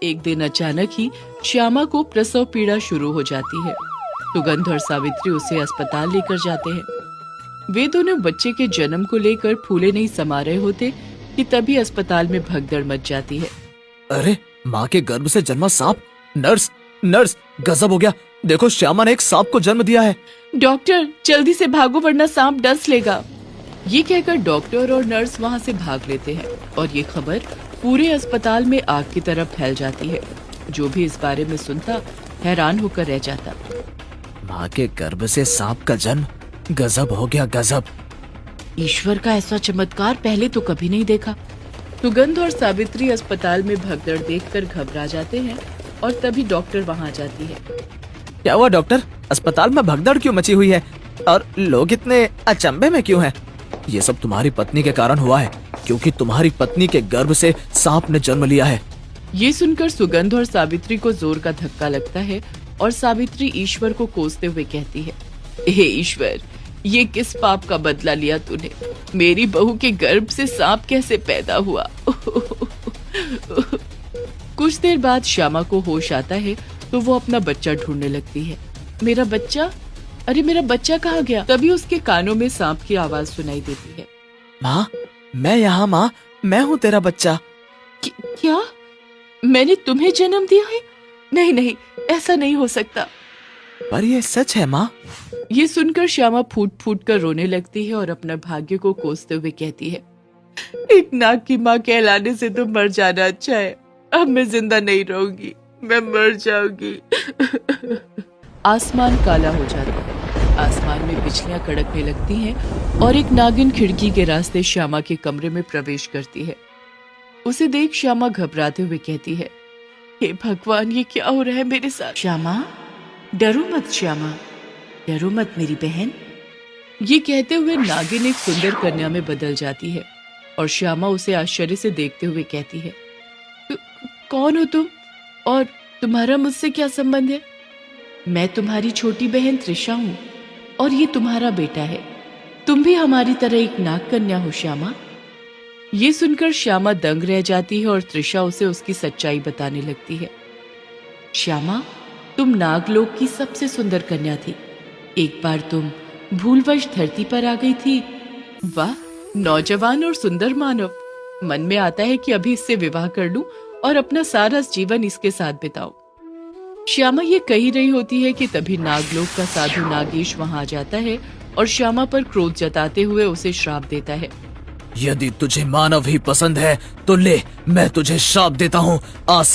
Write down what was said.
एक दिन अचानक ही श्यामा को प्रसव पीड़ा शुरू हो जाती है। सुगंध और सावित्री उसे अस्पताल लेकर जाते हैं। वे दोनों बच्चे के जन्म को लेकर फूले नहीं समा रहे होते कि तभी अस्पताल में भगदड़ मच जाती है। अरे माँ के गर्भ से जन्मा सांप! नर्स नर्स, गजब हो गया! देखो श्यामा ने एक सांप को जन्म दिया है। डॉक्टर जल्दी से भागो वरना सांप डस लेगा। ये कहकर डॉक्टर और नर्स वहाँ से भाग लेते हैं और ये खबर पूरे अस्पताल में आग की तरह फैल जाती है। जो भी इस बारे में सुनता हैरान होकर रह जाता। माँ के गर्भ से सांप का जन्म! गजब हो गया, गजब! ईश्वर का ऐसा चमत्कार पहले तो कभी नहीं देखा। सुगंध और सावित्री अस्पताल में भगदड़ देखकर घबरा जाते हैं और तभी डॉक्टर वहाँ जाती है। क्या हुआ डॉक्टर? अस्पताल में भगदड़ क्यों मची हुई है और लोग इतने अचंभे में क्यों हैं? ये सब तुम्हारी पत्नी के कारण हुआ है, क्योंकि तुम्हारी पत्नी के गर्भ से सांप ने जन्म लिया है। ये सुनकर सुगंध और सावित्री को जोर का धक्का लगता है और सावित्री ईश्वर को कोसते हुए कहती है, हे ईश्वर, ये किस पाप का बदला लिया तूने? मेरी बहू के गर्भ से सांप कैसे पैदा हुआ? कुछ देर बाद श्यामा को होश आता है तो वो अपना बच्चा ढूंढने लगती है। मेरा बच्चा, अरे मेरा बच्चा कहाँ गया? तभी उसके कानों में सांप की आवाज सुनाई देती है। माँ, मैं यहाँ। माँ, मैं हूँ तेरा बच्चा। क्या? मैंने तुम्हें जन्म दिया है? नहीं नहीं, ऐसा नहीं हो सकता। पर ये सच है माँ। ये सुनकर श्यामा फूट फूट कर रोने लगती है और अपना भाग्य को कोसते हुए कहती है, एक नाग की माँ कहलाने से तो मर जाना अच्छा है। अब मैं जिंदा नहीं रहूंगी, मैं मर जाऊंगी। आसमान काला हो जाता है। आसमान में बिजलियां कड़कने लगती हैं और एक नागिन खिड़की के रास्ते श्यामा के कमरे में प्रवेश करती है। उसे देख श्यामा घबराते हुए कहती है, हे भगवान, ये क्या हो रहा है मेरे साथ? श्यामा, डरो मत श्यामा, डरो मत मेरी बहन। ये कहते हुए नागिन एक सुंदर कन्या में बदल जाती है और श्यामा उसे आश्चर्य से देखते हुए कहती है, कौन हो तुम और तुम्हारा मुझसे क्या संबंध है? मैं तुम्हारी छोटी बहन त्रिशा हूँ और ये तुम्हारा बेटा है। तुम भी हमारी तरह एक नाग कन्या हो श्यामा। ये सुनकर श्यामा दंग रह जाती है और त्रिशा उसे उसकी सच्चाई बताने लगती है। श्यामा, तुम नागलोक की सबसे सुंदर कन्या थी। एक बार तुम भूलवश धरती पर आ गई थी। वाह, नौजवान और सुंदर मानव। मन में आता है कि अभी इससे विवाह कर लूं और अपना सारा जीवन इसके साथ बिताऊं। श्यामा ये कही रही होती है कि तभी नागलोक का साधु नागेश वहां आ जाता है और श्यामा पर क्रोध जताते हुए उसे श्राप देता है। यदि तुझे मानव ही पसंद है तो ले, मैं तुझे श्राप देता हूँ। आज से